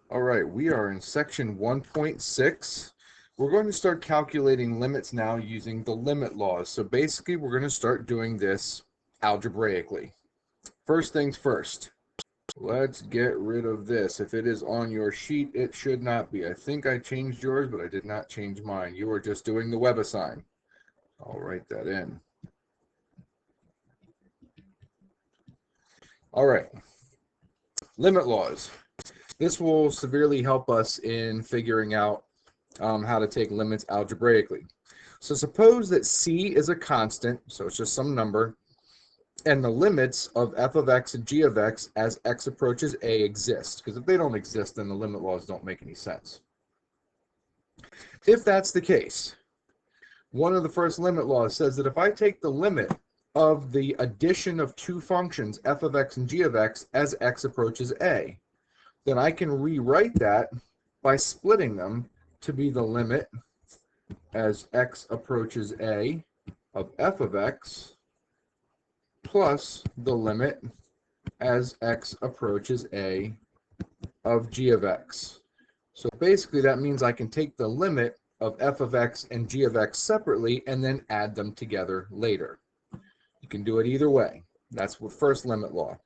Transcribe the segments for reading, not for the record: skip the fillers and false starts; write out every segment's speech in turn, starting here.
All right, we are in section 1.6. We're going to start calculating limits now using the limit laws. So basically, we're going to start doing this algebraically. First things first, let's get rid of this. If it is on your sheet, it should not be. I think I changed yours, but I did not change mine. You are just doing the WebAssign. I'll write that in. All right, limit laws. This will severely help us in figuring out how to take limits algebraically. So suppose that c is a constant, so it's just some number, and the limits of f of x and g of x as x approaches a exist. Because if they don't exist, then the limit laws don't make any sense. If that's the case, one of the first limit laws says that if I take the limit of the addition of two functions, f of x and g of x, as x approaches a, then I can rewrite that by splitting them to be the limit as x approaches a of f of x plus the limit as x approaches a of g of x. So basically that means I can take the limit of f of x and g of x separately and then add them together later. You can do it either way. That's what first limit law.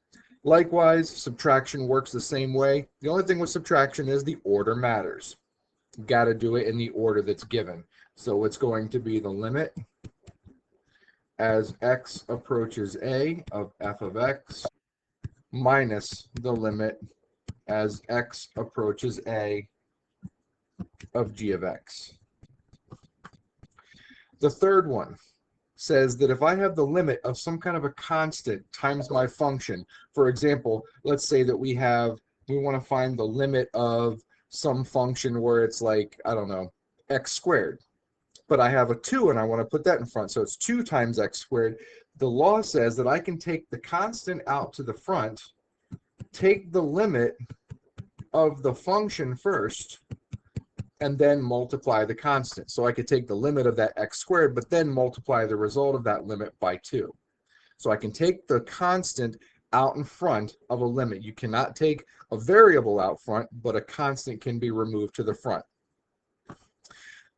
Likewise, subtraction works the same way. The only thing with subtraction is the order matters. You've got to do it in the order that's given. So it's going to be the limit as x approaches a of f of x minus the limit as x approaches a of g of x. The third one says that if I have the limit of some kind of a constant times my function, for example, let's say that we want to find the limit of some function where it's like, I don't know, x squared, but I have a 2 and I want to put that in front, so it's 2 times x squared. The law says that I can take the constant out to the front, take the limit of the function first, and then multiply the constant. So I could take the limit of that x squared, but then multiply the result of that limit by 2. So I can take the constant out in front of a limit. You cannot take a variable out front, but a constant can be removed to the front.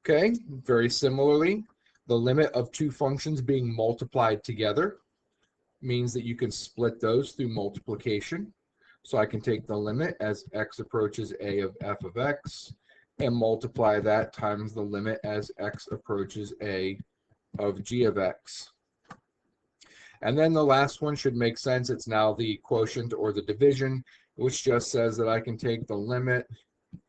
Okay, very similarly, the limit of two functions being multiplied together means that you can split those through multiplication. So I can take the limit as x approaches a of f of x and multiply that times the limit as x approaches a of g of x. And then the last one should make sense. It's now the quotient or the division, which just says that I can take the limit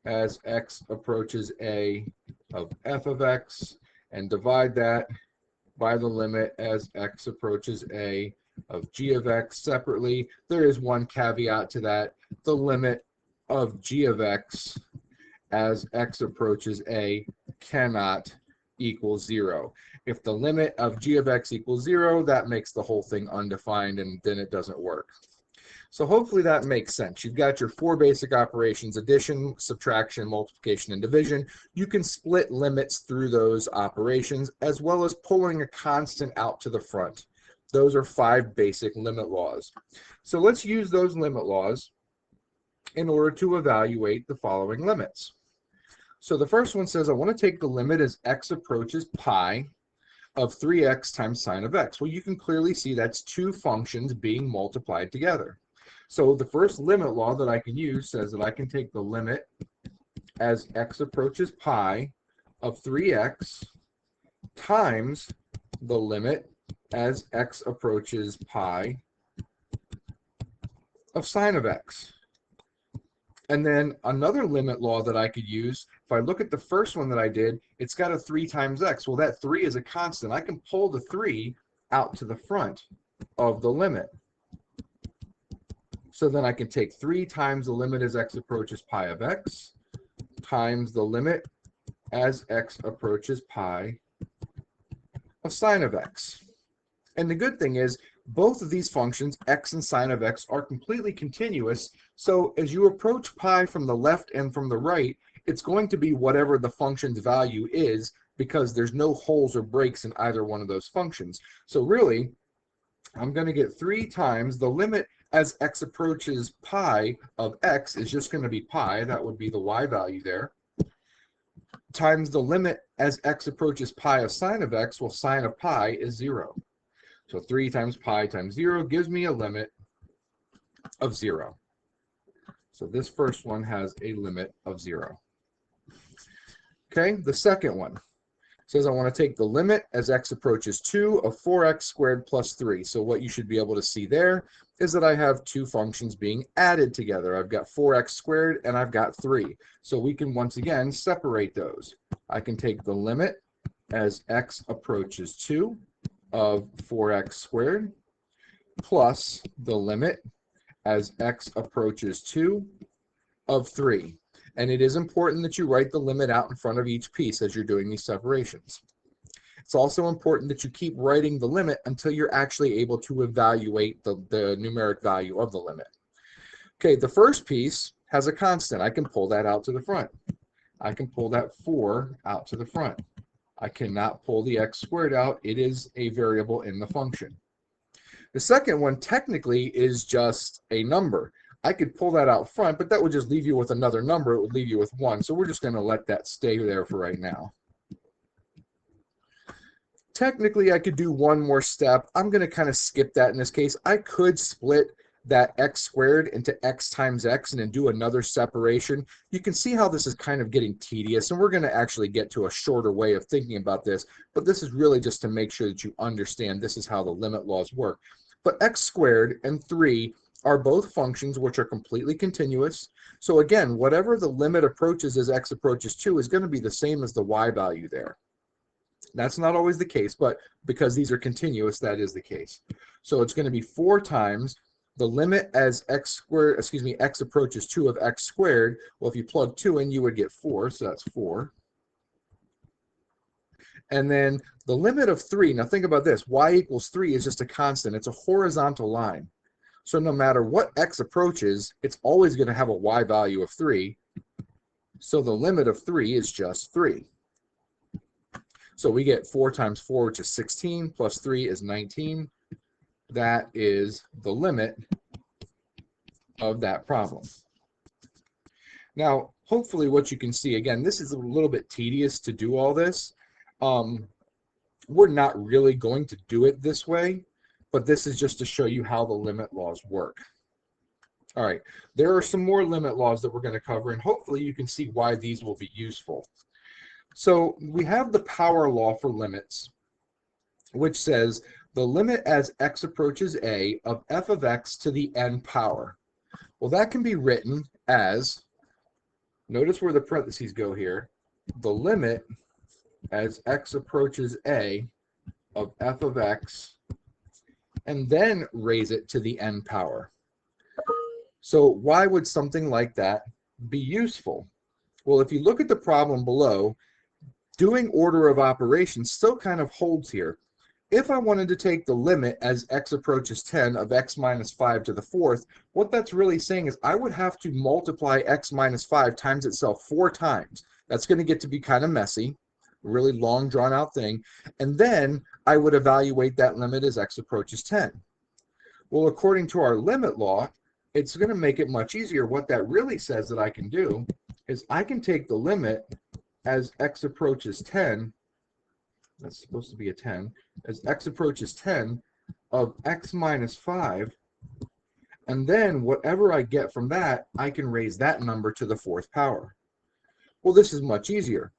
as x approaches a of f of x and divide that by the limit as x approaches a of g of x separately. There is one caveat to that. The limit of g of x as x approaches a cannot equal 0. If the limit of g of x equals 0, that makes the whole thing undefined, and then it doesn't work. So hopefully that makes sense. You've got your 4 basic operations: addition, subtraction, multiplication, and division. You can split limits through those operations, as well as pulling a constant out to the front. Those are 5 basic limit laws. So let's use those limit laws in order to evaluate the following limits. So the first one says I want to take the limit as x approaches pi of 3x times sine of x. Well, you can clearly see that's two functions being multiplied together. So the first limit law that I can use says that I can take the limit as x approaches pi of 3x times the limit as x approaches pi of sine of x. And then another limit law that I could use, if I look at the first one that I did, it's got a 3 times x. Well, that 3 is a constant. I can pull the 3 out to the front of the limit. So then I can take 3 times the limit as x approaches pi of x times the limit as x approaches pi of sine of x. And the good thing is, both of these functions, x and sine of x, are completely continuous. So as you approach pi from the left and from the right, it's going to be whatever the function's value is, because there's no holes or breaks in either one of those functions. So really, I'm going to get 3 times the limit as x approaches pi of x is just going to be pi, that would be the y value there, times the limit as x approaches pi of sine of x, well, sine of pi is 0. So 3 times pi times 0 gives me a limit of 0. So this first one has a limit of 0. Okay, the second one says I want to take the limit as x approaches 2 of 4x squared plus 3. So what you should be able to see there is that I have two functions being added together. I've got 4x squared and I've got 3. So we can once again separate those. I can take the limit as x approaches 2 of 4x squared plus the limit as x approaches 2 of 3. And it is important that you write the limit out in front of each piece as you're doing these separations. It's also important that you keep writing the limit until you're actually able to evaluate the numeric value of the limit. Okay, the first piece has a constant. I can pull that out to the front. I can pull that 4 out to the front. I cannot pull the x squared out. It is a variable in the function. The second one technically is just a number. I could pull that out front, but that would just leave you with another number. It would leave you with 1. So we're just going to let that stay there for right now. Technically, I could do one more step. I'm going to kind of skip that in this case. I could split that x squared into x times x and then do another separation. You can see how this is kind of getting tedious, and we're going to actually get to a shorter way of thinking about this, but this is really just to make sure that you understand this is how the limit laws work. But x squared and 3 are both functions which are completely continuous. So again, whatever the limit approaches as x approaches 2 is going to be the same as the y value there. That's not always the case, but because these are continuous, that is the case. So it's going to be 4 times the limit as x approaches 2 of x squared. Well, if you plug 2 in, you would get 4, so that's 4. And then the limit of 3, now think about this, y equals 3 is just a constant. It's a horizontal line. So no matter what x approaches, it's always going to have a y value of 3. So the limit of 3 is just 3. So we get 4 times 4, which is 16, plus 3 is 19. That is the limit of that problem. Now, hopefully what you can see, again, this is a little bit tedious to do all this. We're not really going to do it this way, but this is just to show you how the limit laws work. All right, there are some more limit laws that we're going to cover, and hopefully you can see why these will be useful. So we have the power law for limits, which says the limit as x approaches a of f of x to the n power. Well, that can be written as, notice where the parentheses go here, the limit as x approaches a of f of x, and then raise it to the n power. So why would something like that be useful? Well, if you look at the problem below, doing order of operations still kind of holds here. If I wanted to take the limit as x approaches 10 of x minus 5 to the 4th, what that's really saying is I would have to multiply x minus 5 times itself 4 times. That's going to get to be kind of messy, a really long drawn out thing. And then I would evaluate that limit as x approaches 10. Well, according to our limit law, it's going to make it much easier. What that really says that I can do is I can take the limit as x approaches 10, that's supposed to be a 10, as x approaches 10 of x minus 5, and then whatever I get from that, I can raise that number to the 4th power. Well, this is much easier.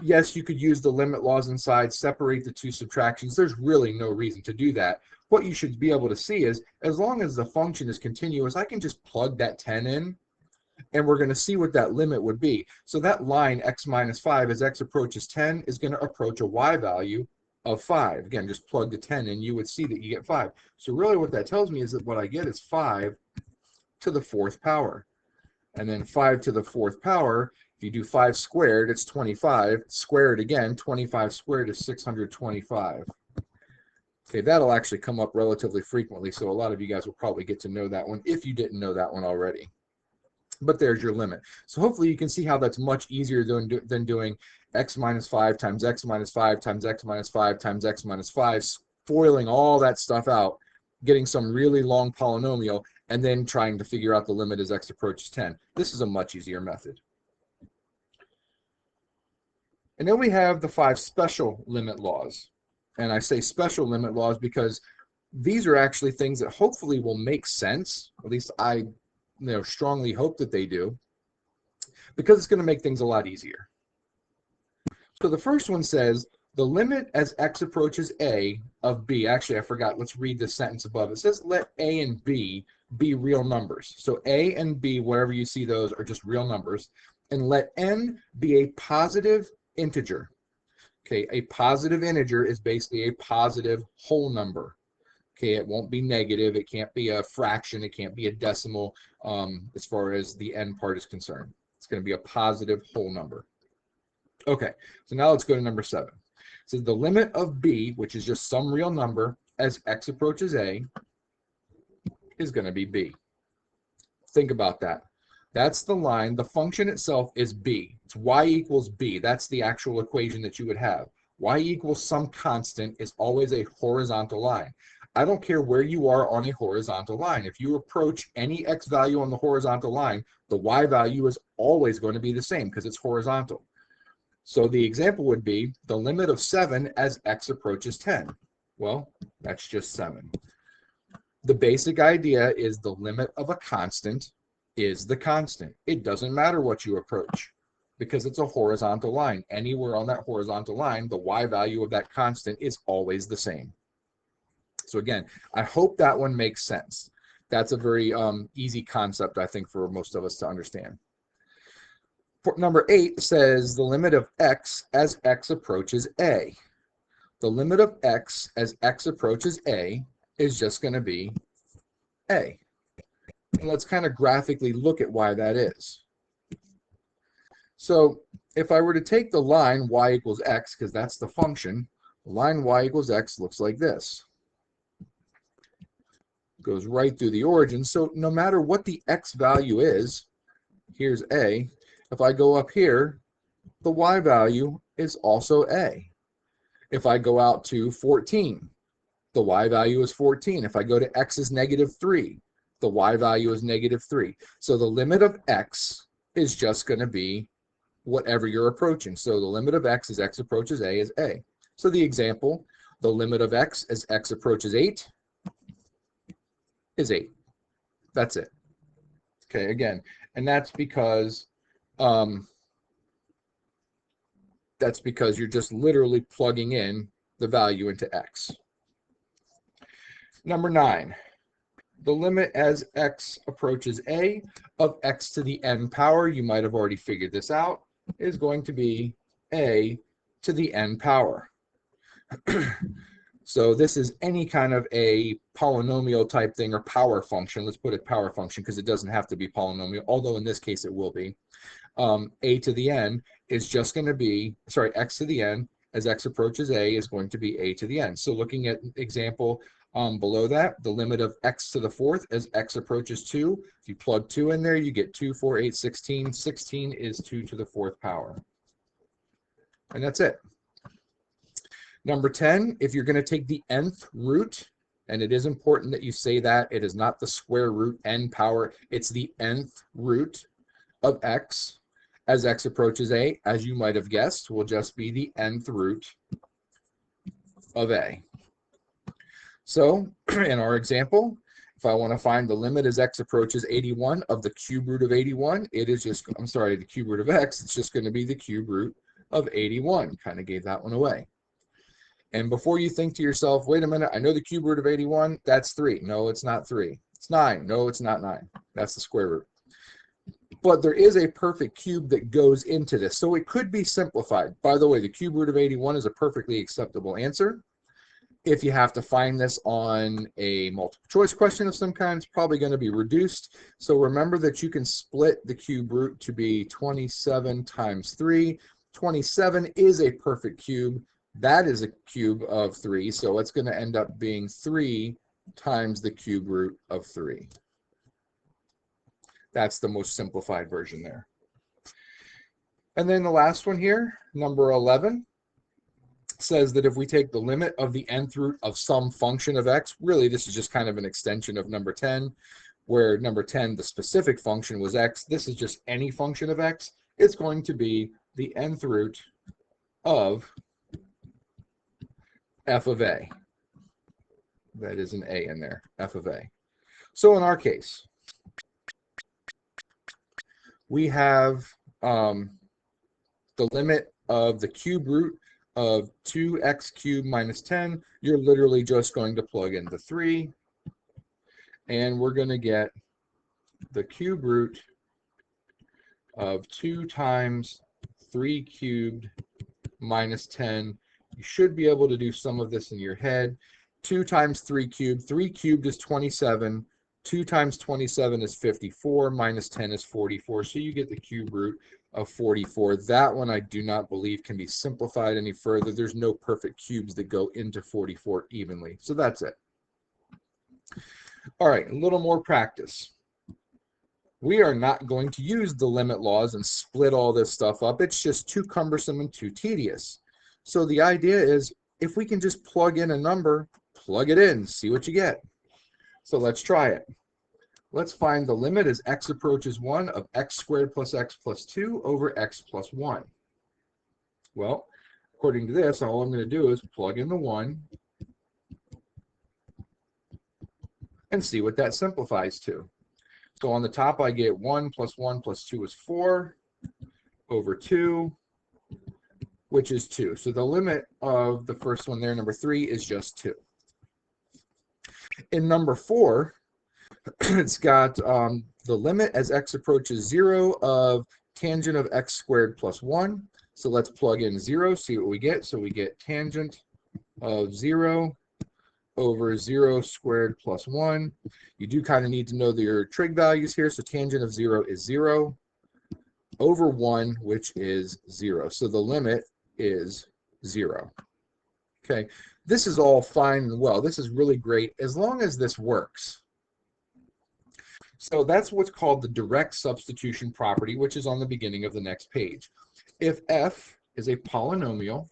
Yes, you could use the limit laws inside, separate the two subtractions. There's really no reason to do that. What you should be able to see is, as long as the function is continuous, I can just plug that 10 in, and we're going to see what that limit would be. So that line x minus 5 as x approaches 10 is going to approach a y value of 5. Again, just plug the 10 in, you would see that you get 5. So really what that tells me is that what I get is 5 to the 4th power. And then 5 to the 4th power, if you do 5 squared, it's 25. Squared again, 25 squared is 625. Okay, that'll actually come up relatively frequently, so a lot of you guys will probably get to know that one if you didn't know that one already. But there's your limit. So hopefully you can see how that's much easier than doing x minus 5 times x minus 5 times x minus 5 times x minus 5, spoiling all that stuff out, getting some really long polynomial, and then trying to figure out the limit as x approaches 10. This is a much easier method. And then we have the 5 special limit laws. And I say special limit laws because these are actually things that hopefully will make sense. At least I strongly hope that they do, because it's going to make things a lot easier. So the first one says the limit as x approaches a of b. Actually, I forgot. Let's read the sentence above. It says let a and b be real numbers. So a and b, wherever you see those, are just real numbers. And let n be a positive integer. Okay, a positive integer is basically a positive whole number. Okay, it won't be negative. It can't be a fraction. It can't be a decimal as far as the n part is concerned. It's going to be a positive whole number. Okay, so now let's go to number 7. So the limit of b, which is just some real number, as x approaches a, is going to be b. Think about that. That's the line. The function itself is b. It's y equals b. That's the actual equation that you would have. Y equals some constant is always a horizontal line. I don't care where you are on a horizontal line. If you approach any x value on the horizontal line, the y value is always going to be the same because it's horizontal. So the example would be the limit of 7 as x approaches 10. Well, that's just 7. The basic idea is the limit of a constant is the constant. It doesn't matter what you approach because it's a horizontal line. Anywhere on that horizontal line, the y value of that constant is always the same. So again, I hope that one makes sense. That's a very easy concept, I think, for most of us to understand. Number 8 says the limit of x as x approaches a. The limit of x as x approaches a is just going to be a. And let's kind of graphically look at why that is. So if I were to take the line y equals x, because that's the function, the line y equals x looks like this. Goes right through the origin. So no matter what the x value is, here's a. If I go up here, the y value is also a. If I go out to 14, the y value is 14. If I go to x is -3, the y value is -3. So the limit of x is just going to be whatever you're approaching. So the limit of x as x approaches a is a. So the example, the limit of x as x approaches 8 is 8. That's it. Okay, again, and that's because you're just literally plugging in the value into x. Number 9, the limit as x approaches a of x to the n power, you might have already figured this out, is going to be a to the n power. So this is any kind of a polynomial type thing or power function. Let's put it power function because it doesn't have to be polynomial, although in this case it will be. A to the n is just going to be, x to the n as x approaches a is going to be a to the n. So looking at example below that, the limit of x to the 4th as x approaches 2. If you plug 2 in there, you get 2, 4, 8, 16. 16 is 2 to the 4th power. And that's it. Number 10, if you're going to take the nth root, and it is important that you say that, it is not the square root n power, it's the nth root of x as x approaches a, as you might have guessed, will just be the nth root of a. So in our example, if I want to find the limit as x approaches 81 of the cube root of 81, it is just, the cube root of x, it's just going to be the cube root of 81. Kind of gave that one away. And before you think to yourself, wait a minute, I know the cube root of 81, that's 3. No, it's not 3. It's 9. No, it's not 9. That's the square root. But there is a perfect cube that goes into this, so it could be simplified. By the way, the cube root of 81 is a perfectly acceptable answer. If you have to find this on a multiple choice question of some kind, it's probably going to be reduced. So remember that you can split the cube root to be 27 times 3. 27 is a perfect cube. That is a cube of 3, so it's going to end up being 3 times the cube root of 3. That's the most simplified version there. And then the last one here, number 11, says that if we take the limit of the nth root of some function of x, really this is just kind of an extension of number 10, where number 10, the specific function was x. This is just any function of x. It's going to be the nth root of f of a. That is an a in there, f of a. So in our case, we have the limit of the cube root of 2x cubed minus 10. You're literally just going to plug in the 3, and we're going to get the cube root of 2 times 3 cubed minus 10. You should be able to do some of this in your head. 2 times 3 cubed. 3 cubed is 27. 2 times 27 is 54. Minus 10 is 44. So you get the cube root of 44. That one I do not believe can be simplified any further. There's no perfect cubes that go into 44 evenly. So that's it. All right, a little more practice. We are not going to use the limit laws and split all this stuff up. It's just too cumbersome and too tedious. So the idea is, if we can just plug in a number, plug it in, see what you get. So let's try it. Let's find the limit as x approaches 1 of x squared plus x plus 2 over x plus 1. Well, according to this, all I'm going to do is plug in the 1 and see what that simplifies to. So on the top, I get 1 plus 1 plus 2 is 4 over 2, which is 2. So the limit of the first one there, number 3, is just 2. In number 4, it's got the limit as x approaches 0 of tangent of x squared plus 1. So let's plug in 0, see what we get. So we get tangent of 0 over 0 squared plus 1. You do kind of need to know your trig values here. So tangent of 0 is 0 over 1, which is 0. So the limit is 0. Okay, this is all fine and well. This is really great as long as this works. So that's what's called the direct substitution property, which is on the beginning of the next page. If f is a polynomial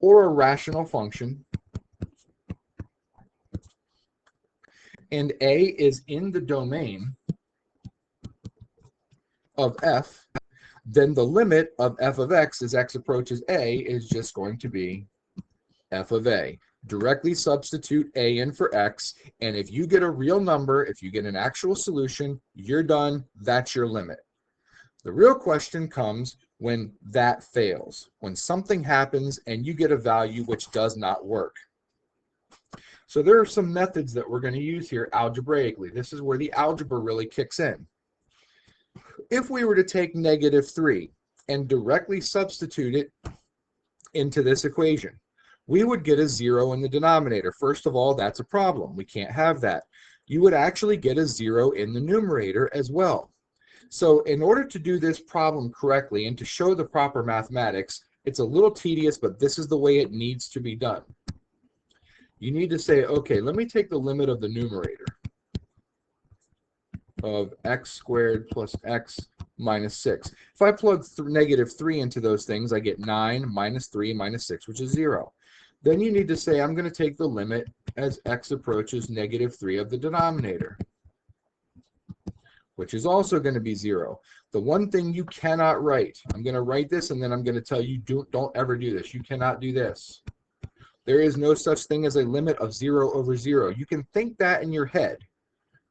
or a rational function, and a is in the domain of f, then the limit of f of x as x approaches a is just going to be f of a. Directly substitute a in for x, and if you get a real number, if you get an actual solution, you're done. That's your limit. The real question comes when that fails, when something happens and you get a value which does not work. So there are some methods that we're going to use here algebraically. This is where the algebra really kicks in. If we were to take -3 and directly substitute it into this equation, we would get a 0 in the denominator. First of all, that's a problem. We can't have that. You would actually get a 0 in the numerator as well. So in order to do this problem correctly and to show the proper mathematics, it's a little tedious, but this is the way it needs to be done. You need to say, okay, let me take the limit of the numerator of x squared plus x minus 6. If I plug -3 into those things, I get 9 minus 3 minus 6, which is 0. Then you need to say, I'm going to take the limit as x approaches -3 of the denominator, which is also going to be 0. The one thing you cannot write, I'm going to write this and then I'm going to tell you, don't ever do this. You cannot do this. There is no such thing as a limit of 0 over 0. You can think that in your head,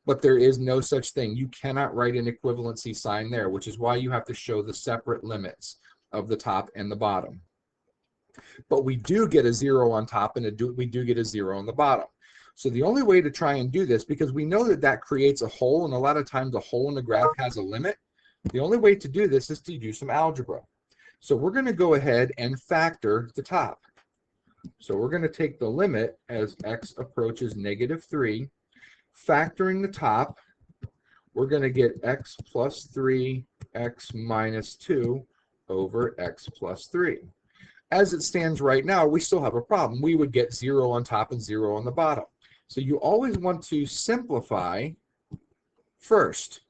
but there is no such thing. You cannot write an equivalency sign there, which is why you have to show the separate limits of the top and the bottom. But we do get a 0 on top and we do get a 0 on the bottom. So the only way to try and do this, because we know that that creates a hole, and a lot of times a hole in the graph has a limit, the only way to do this is to do some algebra. So we're going to go ahead and factor the top. So we're going to take the limit as x approaches -3. Factoring the top, we're going to get x plus 3, x minus 2 over x plus 3. As it stands right now, we still have a problem. We would get 0 on top and 0 on the bottom. So you always want to simplify first.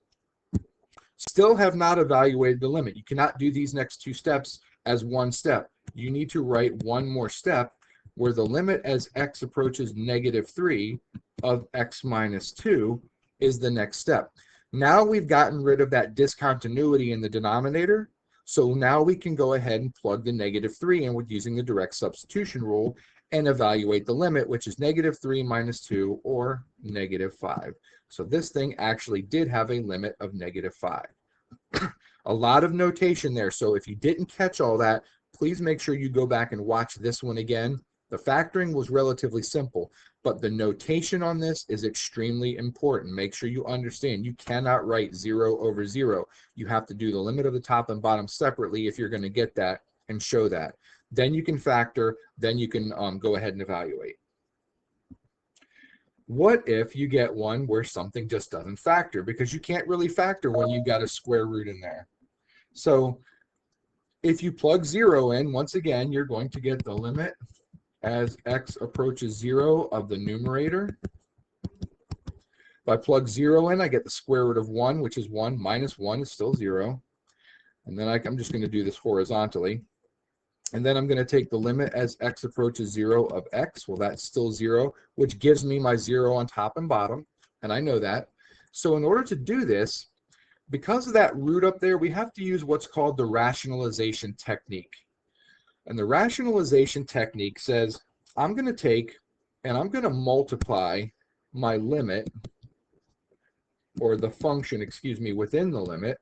Still have not evaluated the limit. You cannot do these next two steps as one step. You need to write one more step where the limit as x approaches -3 of x minus 2 is the next step. Now we've gotten rid of that discontinuity in the denominator, so now we can go ahead and plug the -3 in with using the direct substitution rule and evaluate the limit, which is -3 minus 2, or -5. So this thing actually did have a limit of -5. A lot of notation there, so if you didn't catch all that, please make sure you go back and watch this one again. The factoring was relatively simple, but the notation on this is extremely important. Make sure you understand you cannot write 0 over 0. You have to do the limit of the top and bottom separately if you're going to get that and show that. Then you can factor, then you can go ahead and evaluate. What if you get one where something just doesn't factor? Because you can't really factor when you've got a square root in there. So if you plug 0 in, once again, you're going to get the limit as x approaches 0 of the numerator. If I plug 0 in, I get the square root of 1, which is 1, minus 1 is still 0. And then I'm just going to do this horizontally. And then I'm going to take the limit as x approaches 0 of x. Well, that's still 0, which gives me my 0 on top and bottom, and I know that. So in order to do this, because of that root up there, we have to use what's called the rationalization technique. And the rationalization technique says, I'm going to take and I'm going to multiply my limit, or the function, excuse me, within the limit,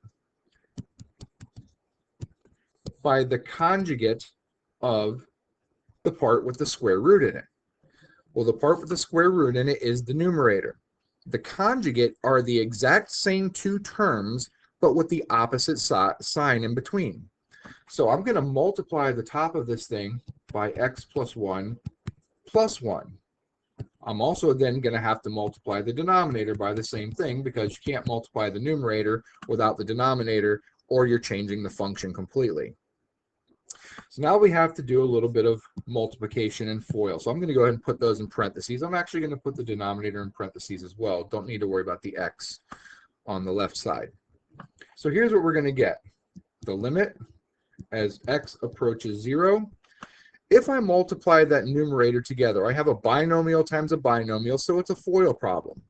by the conjugate of the part with the square root in it. Well, the part with the square root in it is the numerator. The conjugate are the exact same two terms, but with the opposite sign in between. So I'm going to multiply the top of this thing by x plus 1 plus 1. I'm also then going to have to multiply the denominator by the same thing, because you can't multiply the numerator without the denominator, or you're changing the function completely. So now we have to do a little bit of multiplication and FOIL. So I'm going to go ahead and put those in parentheses. I'm actually going to put the denominator in parentheses as well. Don't need to worry about the x on the left side. So here's what we're going to get. The limit as x approaches 0. If I multiply that numerator together, I have a binomial times a binomial, so it's a FOIL problem.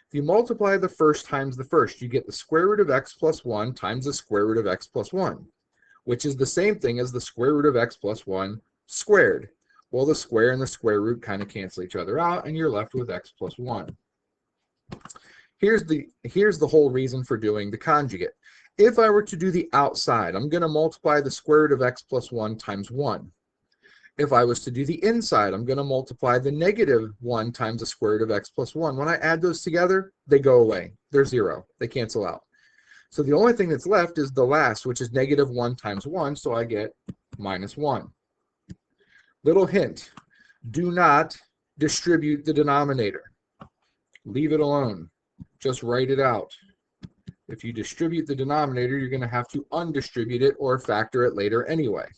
If you multiply the first times the first, you get the square root of x plus 1 times the square root of x plus 1. Which is the same thing as the square root of x plus 1 squared. Well, the square and the square root kind of cancel each other out, and you're left with x plus 1. Here's the whole reason for doing the conjugate. If I were to do the outside, I'm going to multiply the square root of x plus 1 times 1. If I was to do the inside, I'm going to multiply the -1 times the square root of x plus 1. When I add those together, they go away. They're 0. They cancel out. So the only thing that's left is the last, which is -1 times 1, so I get -1. Little hint, do not distribute the denominator. Leave it alone. Just write it out. If you distribute the denominator, you're going to have to undistribute it or factor it later anyway.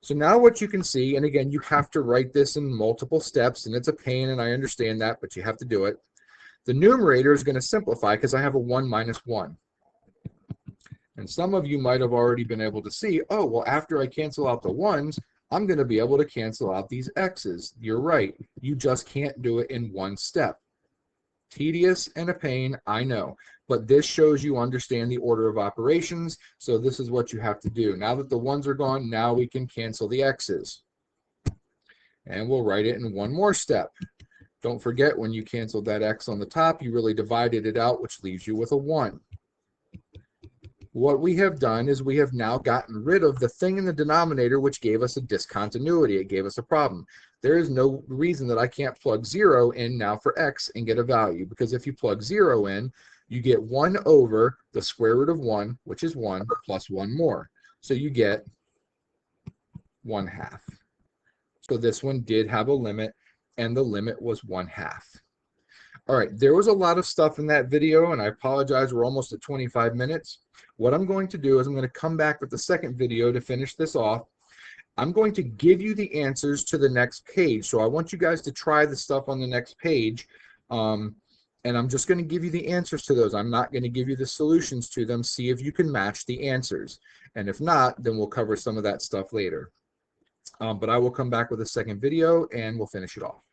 So now what you can see, and again, you have to write this in multiple steps, and it's a pain, and I understand that, but you have to do it. The numerator is going to simplify because I have a 1 minus 1. And some of you might have already been able to see, oh, well, after I cancel out the 1s, I'm going to be able to cancel out these x's. You're right. You just can't do it in one step. Tedious and a pain, I know. But this shows you understand the order of operations, so this is what you have to do. Now that the 1s are gone, now we can cancel the x's. And we'll write it in one more step. Don't forget, when you canceled that x on the top, you really divided it out, which leaves you with a 1. What we have done is we have now gotten rid of the thing in the denominator which gave us a discontinuity. It gave us a problem. There is no reason that I can't plug 0 in now for x and get a value, because if you plug 0 in, you get 1 over the square root of 1, which is 1, plus 1 more. So you get 1/2. So this one did have a limit, and the limit was 1/2. All right, there was a lot of stuff in that video, and I apologize, we're almost at 25 minutes. What I'm going to do is I'm going to come back with the second video to finish this off. I'm going to give you the answers to the next page, so I want you guys to try the stuff on the next page, and I'm just going to give you the answers to those. I'm not going to give you the solutions to them. See if you can match the answers, and if not, then we'll cover some of that stuff later. But I will come back with a second video and we'll finish it off.